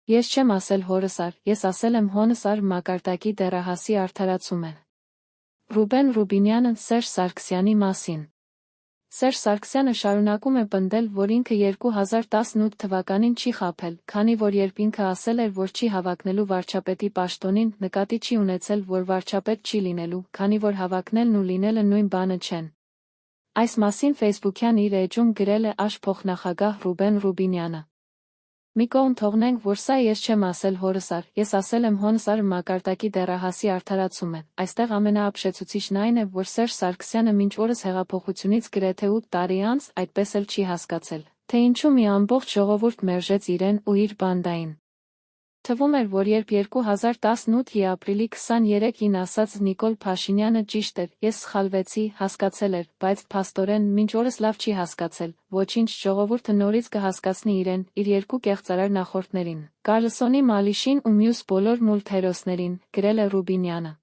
Ես չեմ ասել հորս առ, ես ասել եմ հոնս առ մակարդակի դեռահասի արդարացում են։ Ռուբեն Ռուբինյանը Սերժ Սարգսյանի մասին։ Սերժ Սարգսյանը շարունակում է պնդել, որ ինքը 2018 թվականին չի խաբել, քանի որ երբ ինքը ասել էր, որ չի հավակնելու վարչապետի պաշտոնին, նկատի չի ունեցել, որ վարչապետ չի լինելու, քանի որ հավակնելն ու լինելը նույն բանը չեն։ Այս մասին Facebook-յան իր էջում գրել է ԱԺ փոխնախագահ Ռուբեն Ռուբինյանը։ Մի կողմ թողնենք, որ սա ես չեմ ասել հորս առ, ես ասել եմ հոնս առ մակարդակի դեռահասի արդարացում են։ Այստեղ ամենաապշեցուցիչն այն է, որ Սերժ Սարգսյանը մինչ օրս հեղափոխությունից գրեթե 8 տարի անց այդպես էլ չի հասկացել, թե ինչու մի ամբողջ ժողովուրդ մերժեց իրեն ու իր բանդային։ Թվում էր, որ երբ 2018-ի ապրիլի 23-ին ասաց Նիկոլ Փաշինյանը ճիշտ էր, ես սխալվեցի, հասկացել էր, բայց փաստորեն մինչ օրս լավ չի հասկացել, ոչինչ, ժողովուրդը նորից կհասկացնի իրեն, իր երկու կեղծարար նախորդներին, Կարլսոնի Մալիշին ու մյուս բոլոր մուլտ հերոսներին, գրել է Ռուբինյանը։